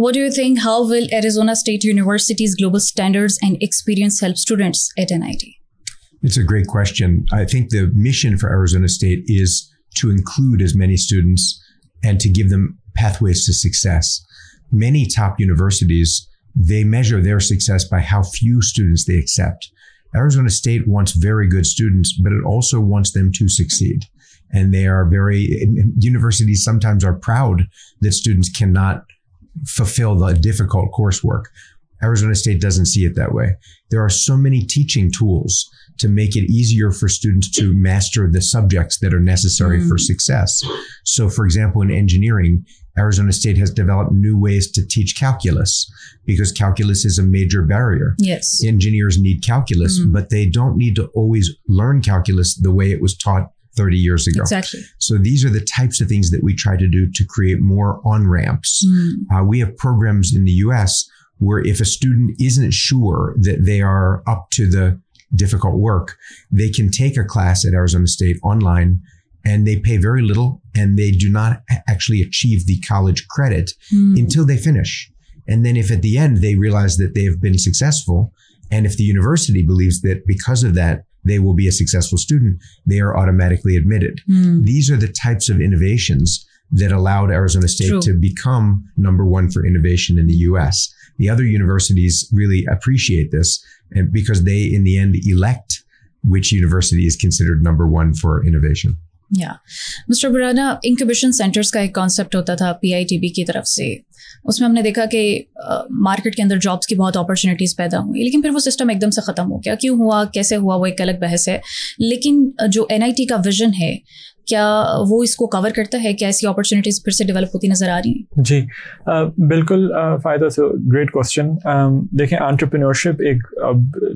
What do you think? How will Arizona State University's global standards and experience help students at NIT? It's a great question. I think the mission for Arizona State is to include as many students and to give them pathways to success. Many top universities, they measure their success by how few students they accept. Arizona State wants very good students, but it also wants them to succeed. And they are universities sometimes are proud that students cannot fulfill the difficult coursework. Arizona State doesn't see it that way. There are so many teaching tools to make it easier for students to master the subjects that are necessary for success. So, for example, in engineering, Arizona State has developed new ways to teach calculus because calculus is a major barrier. Yes. Engineers need calculus, but they don't need to always learn calculus the way it was taught 30 years ago. Exactly. So these are the types of things that we try to do to create more on-ramps. We have programs in the US where if a student isn't sure that they are up to the difficult work, they can take a class at Arizona State online and they pay very little and they do not actually achieve the college credit until they finish. And then if at the end they realize that they have been successful, and if the university believes that because of that, they will be a successful student, they are automatically admitted. These are the types of innovations that allowed Arizona State to become #1 for innovation in the US. The other universities really appreciate this and because they, in the end, elect which university is considered #1 for innovation. Yeah. Mr. Borana, incubation centers का एक concept होता था PITB की तरफ से. उसमें हमने देखा कि मार्केट के अंदर जॉब्स की बहुत अपॉर्चुनिटीज़ पैदा हुई, लेकिन फिर वो सिस्टम एकदम से ख़त्म हो गया. क्यों हुआ, कैसे हुआ, वो एक अलग बहस है. लेकिन जो NIT का विजन है, क्या वो इसको कवर करता है? क्या ऐसी अपॉर्चुनिटीज़ फिर से डेवलप होती नज़र आ रही हैं? जी बिल्कुल फ़ायदा से ग्रेट क्वेश्चन. देखें, एंटरप्रेन्योरशिप एक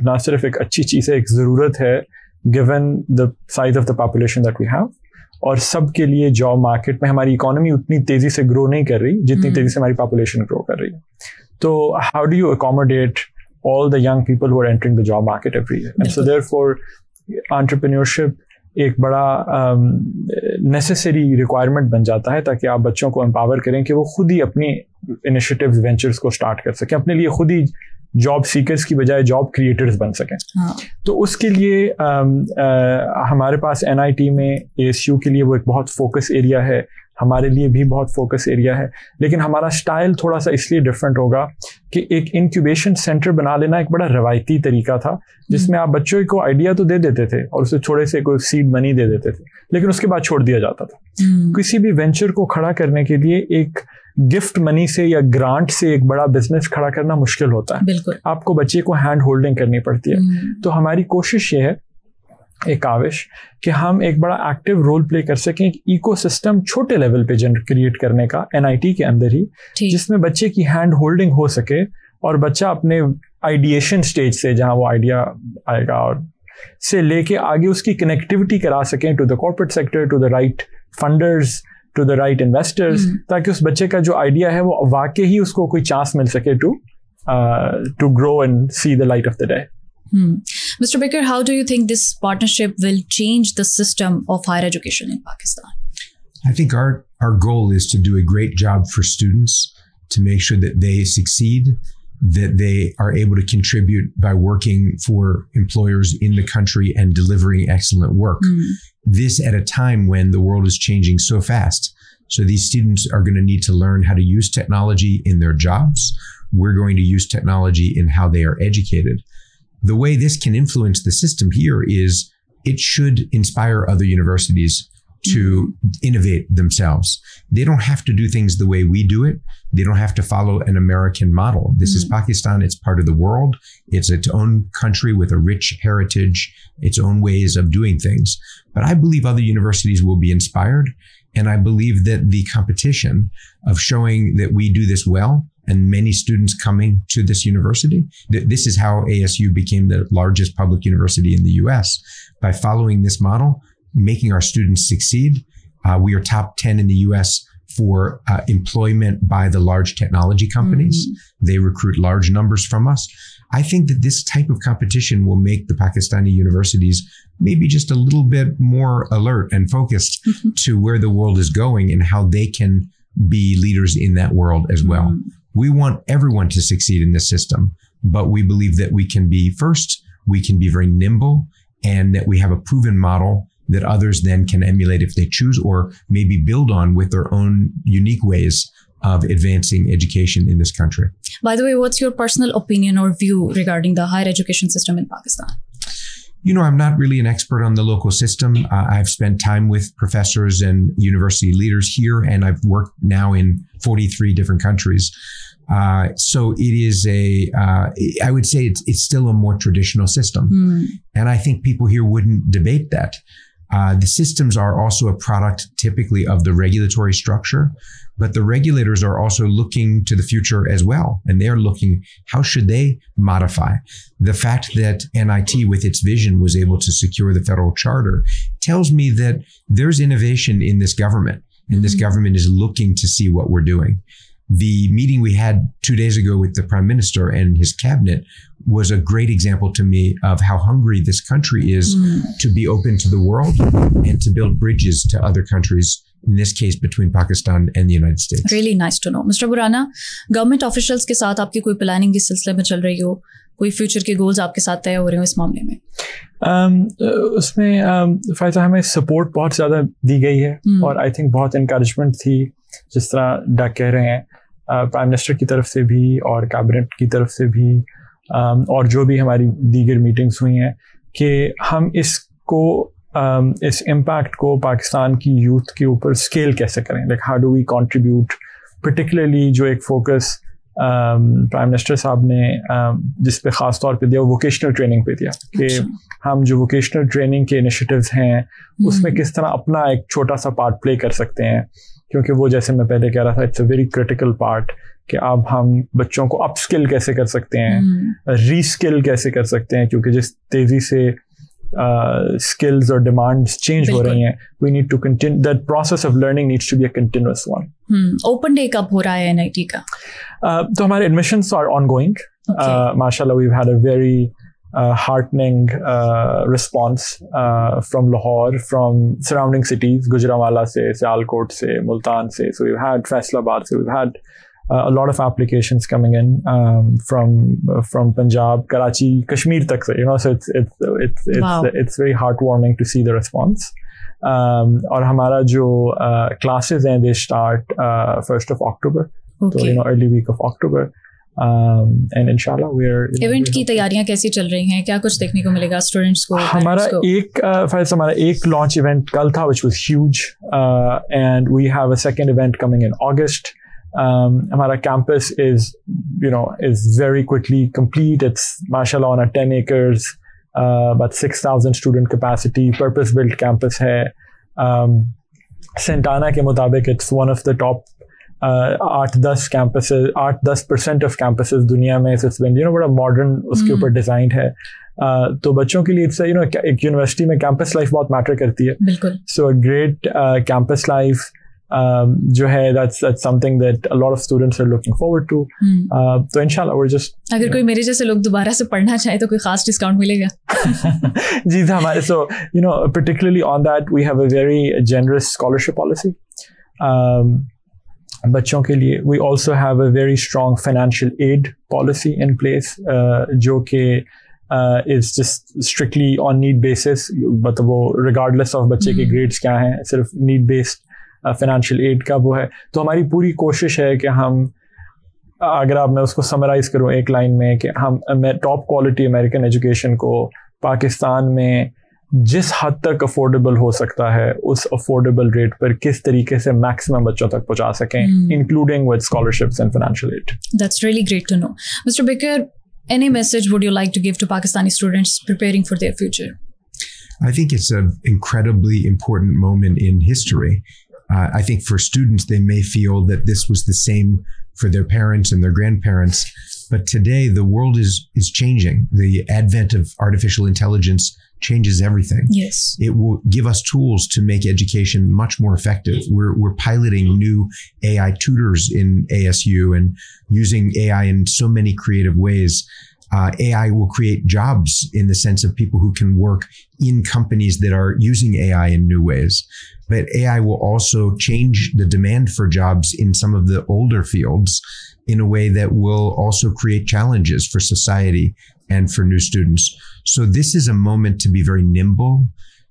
ना सिर्फ एक अच्छी चीज़ है, एक ज़रूरत है given the size of the population that we have. और सबके लिए जॉब मार्केट में हमारी इकोनॉमी उतनी तेज़ी से ग्रो नहीं कर रही जितनी तेज़ी से हमारी पॉपुलेशन ग्रो कर रही है. तो how do you accommodate all the young people who are entering the job market every year? And so therefore entrepreneurship एक बड़ा नेसेसरी रिक्वायरमेंट बन जाता है ताकि आप बच्चों को एम्पावर करें कि वो खुद ही अपनी इनिशिएटिव्स वेंचर्स को स्टार्ट कर सकें, अपने लिए खुद ही जॉब सीकर्स की बजाय जॉब क्रिएटर्स बन सकें. तो उसके लिए हमारे पास NIT में ASU के लिए वो एक बहुत फोकस एरिया है, हमारे लिए भी बहुत फोकस एरिया है. लेकिन हमारा स्टाइल थोड़ा सा इसलिए डिफरेंट होगा कि एक इंक्यूबेशन सेंटर बना लेना एक बड़ा रवायती तरीका था जिसमें आप बच्चों को आइडिया तो दे देते थे और उसे थोड़े से कोई सीड मनी दे देते थे, लेकिन उसके बाद छोड़ दिया जाता था. किसी भी वेंचर को खड़ा करने के लिए एक गिफ्ट मनी से या ग्रांट से एक बड़ा बिजनेस खड़ा करना मुश्किल होता है. आपको बच्चे को हैंड होल्डिंग करनी पड़ती है. तो हमारी कोशिश ये है एक काविश कि हम एक बड़ा एक्टिव रोल प्ले कर सकें, एक इकोसिस्टम छोटे लेवल पे क्रिएट करने का NIT के अंदर ही, जिसमें बच्चे की हैंड होल्डिंग हो सके और बच्चा अपने आइडिएशन स्टेज से, जहां वो आइडिया आएगा और से लेके आगे उसकी कनेक्टिविटी करा सकें to the corporate sector, to the right funders, to the right investors, ताकि उस बच्चे का जो आइडिया है वो वाकई ही उसको कोई चांस मिल सके to grow and see the light of the day. Mr. Baker, how do you think this partnership will change the system of higher education in Pakistan? I think our goal is to do a great job for students, to make sure that they succeed, that they are able to contribute by working for employers in the country and delivering excellent work. This at a time when the world is changing so fast. So these students are going to need to learn how to use technology in their jobs. We're going to use technology in how they are educated. The way this can influence the system here is it should inspire other universities to innovate themselves. They don't have to do things the way we do it. They don't have to follow an American model. This is Pakistan. It's part of the world. It's its own country with a rich heritage, its own ways of doing things. But I believe other universities will be inspired. And I believe that the competition of showing that we do this well, and many students coming to this university, this is how ASU became the largest public university in the US. By following this model, making our students succeed. We are top 10 in the US for employment by the large technology companies. They recruit large numbers from us. I think that this type of competition will make the Pakistani universities maybe just a little bit more alert and focused to where the world is going and how they can be leaders in that world as well. We want everyone to succeed in this system, but we believe that we can be first, we can be very nimble, and that we have a proven model that others then can emulate if they choose, or maybe build on with their own unique ways of advancing education in this country. By the way, what's your personal opinion or view regarding the higher education system in Pakistan? I'm not really an expert on the local system. I've spent time with professors and university leaders here, and I've worked now in 43 different countries. So it is I would say it's still a more traditional system. And I think people here wouldn't debate that. The systems are also a product typically of the regulatory structure, but the regulators are also looking to the future as well. And they're looking, how should they modify? The fact that NIT with its vision was able to secure the federal charter tells me that there's innovation in this government, and this government is looking to see what we're doing. The meeting we had 2 days ago with the Prime Minister and his cabinet was a great example to me of how hungry this country is to be open to the world and to build bridges to other countries, in this case between Pakistan and the United States. Really nice to know. Mr. Burana, government officials के साथ आपकी कोई planning इस सिलसिले में चल रही हो, कोई future के goals आपके साथ तय हो रहे हो इस मामले में? उसमें फायदा हमें support बहुत ज़्यादा दी गई है और I think बहुत encouragement थी, जिस तरह डा कह रहे हैं प्राइम मिनिस्टर की तरफ से भी और कैबिनेट की तरफ से भी, और जो भी हमारी दीगर मीटिंग्स हुई हैं, कि हम इस इम्पैक्ट को पाकिस्तान की यूथ के ऊपर स्केल कैसे करें, like how do we contribute, particularly जो एक फोकस प्राइम मिनिस्टर साहब ने जिस पे ख़ास तौर पे दिया वो वोकेशनल ट्रेनिंग पे दिया, कि हम जो वोकेशनल ट्रेनिंग के इनिशिएटिव्स हैं उसमें किस तरह अपना एक छोटा सा पार्ट प्ले कर सकते हैं, क्योंकि वो जैसे मैं पहले कह रहा था it's a very critical part, कि अब हम बच्चों को अपस्किल कैसे कर सकते हैं, रीस्किल कैसे कर सकते हैं, क्योंकि जिस तेज़ी से skills or demands change हो रही हैं, we need to continue, that process of learning needs to be a continuous one. Open day कब हो रहा है NIT का? तो हमारे admissions are ongoing. Mashallah, we've had a very heartening response from Lahore, from surrounding cities, Gujranwala se, Sialkot se, Multan se. So we've had Faisalabad se, we've had a lot of applications coming in from Punjab, Karachi, Kashmir tak se, so it's very heartwarming to see the response. और हमारा जो classes हैं, they start 1st of October, so early week of October. And inshallah we're event की तैयारियां कैसी चल रही हैं, क्या कुछ देखने को मिलेगा स्टूडेंट्स को? हमारा एक launch event कल था which was huge, and we have a second event coming in August. Hamara campus is very quickly complete. It's mashallah on a 10 acres, about 6,000 student capacity, purpose built campus hai. Santana ke mutabik it's one of the top 8-10 campuses, 8-10% of campuses दुनिया में. So it's been बड़ा modern उसके ऊपर designed है. तो बच्चों के लिए एक यूनिवर्सिटी में campus life बहुत matter करती है. बिल्कुल. So a great campus life जो है that's something that a lot of students are looking forward to. तो इंशाल्लाह we're just अगर कोई मेरे जैसे लोग दोबारा से पढ़ना चाहे तो कोई खास डिस्काउंट मिलेगा? जी हमारे so particularly on that we have a very generous scholarship policy. बच्चों के लिए we also have a very strong financial aid policy in place, जो कि is just strictly on need basis, मतलब वो regardless of बच्चे के grades क्या हैं, सिर्फ need based financial aid का वो है. तो हमारी पूरी कोशिश है कि हम, अगर आप मैं उसको समराइज करूँ एक लाइन में, कि हम टॉप क्वालिटी अमेरिकन एजुकेशन को पाकिस्तान में जिस हद तक अफोर्डेबल हो सकता है उस अफोर्डेबल रेट पर किस तरीके से मैक्सिमम बच्चों तक पहुंचा सकें, including with scholarships and financial aid. That's really great to know. Mister Baker, any message would you like to give to Pakistani students preparing for their future? I think it's an incredibly important moment in history. I think for students, they may feel that this was the same for their parents and their grandparents. But today, the world is changing. The advent of artificial intelligence changes everything. Yes. It will give us tools to make education much more effective. We're piloting new AI tutors in ASU and using AI in so many creative ways. AI will create jobs in the sense of people who can work in companies that are using AI in new ways. But AI will also change the demand for jobs in some of the older fields in a way that will also create challenges for society and for new students. So this is a moment to be very nimble,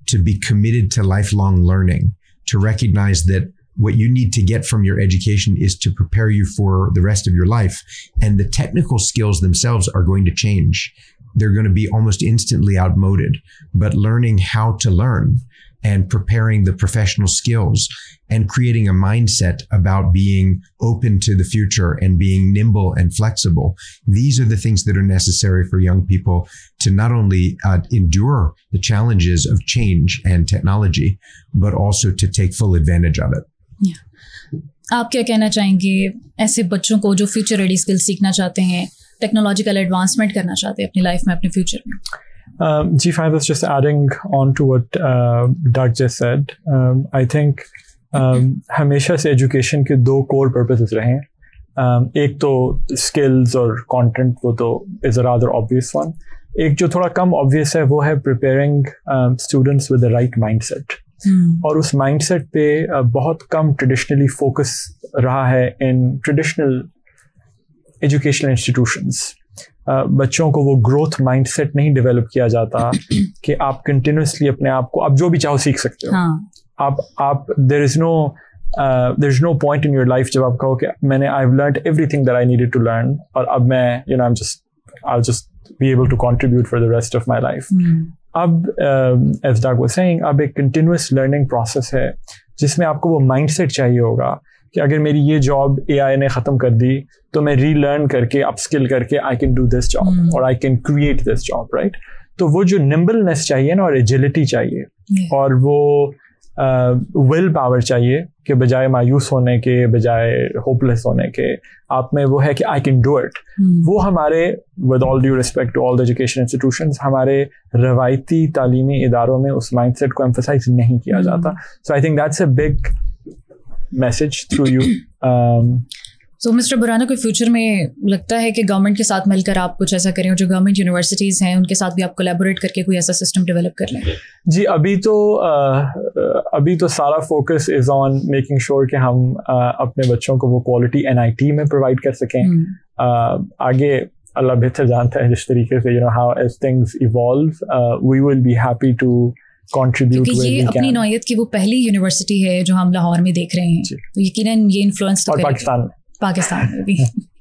to be committed to lifelong learning, to recognize that what you need to get from your education is to prepare you for the rest of your life. And the technical skills themselves are going to change. They're going to be almost instantly outmoded, but learning how to learn and preparing the professional skills and creating a mindset about being open to the future and being nimble and flexible. These are the things that are necessary for young people to not only endure the challenges of change and technology, but also to take full advantage of it. Yeah. आप क्या कहना चाहेंगे ऐसे बच्चों को जो future ready skill सीखना चाहते हैं, टेक्नोलॉजिकल एडवांसमेंट करना चाहते हैं अपनी लाइफ में, अपने फ्यूचर में? G5 was just adding on to what Doug just said. I think हमेशा से एजुकेशन के दो कोर पर्पसेस रहे हैं. एक तो स्किल्स और कंटेंट, वो तो is a rather obvious one. एक जो थोड़ा कम ऑब्वियस है वो है preparing students with the right mindset. और उस माइंडसेट पे बहुत कम ट्रेडिशनली फोकस रहा है इन ट्रेडिशनल एजुकेशनल इंस्टीट्यूशंस. बच्चों को वो ग्रोथ माइंडसेट नहीं डेवलप किया जाता कि आप कंटिन्यूसली अपने आप को आप जो भी चाहो सीख सकते हो. आप there is no point in your life जब आप कहो कि मैंने I have learned everything that I needed to learn और अब मैं I just be able to contribute for the rest of my life. अब एज डग वाज सेइंग, अब एक कंटिन्यूस लर्निंग प्रोसेस है जिसमें आपको वो माइंडसेट चाहिए होगा कि अगर मेरी ये जॉब AI ने ख़त्म कर दी तो मैं रीलर्न करके अपस्किल करके I can do this job और I can create this job, right? तो वो जो निम्बलनेस चाहिए ना और एजिलिटी चाहिए और वो विल पावर चाहिए कि बजाय मायूस होने के, बजाय होपलेस होने के, आप में वो है कि आई कैन डू इट. वो हमारे, with all due respect to all the education institutions, हमारे रवायती तालीमी इदारों में उस माइंडसेट को एम्फसाइज नहीं किया जाता. So I think that's a big message through you. So Mr. Borana, कोई फ्यूचर में लगता है कि गवर्नमेंट के साथ मिलकर आप कुछ ऐसा करें और जो गवर्नमेंट यूनिवर्सिटीज़ हैं उनके साथ भी आप कोलैबोरेट करके कोई ऐसा सिस्टम डेवलप कर लें? जी, अभी तो सारा focus is on making sure कि हम अपने बच्चों को वो क्वालिटी NIT में प्रोवाइड कर सकें. आगे अल्लाह बेहतर जानता है जिस तरीके से how as things evolve, we will be happy to contribute. क्योंकि ये अपनी नौयत की वो पहली यूनिवर्सिटी है जो हम लाहौर में देख रहे हैं, तो यकीनन ये इन्फ्लुएंस तो और पाकिस्तान में भी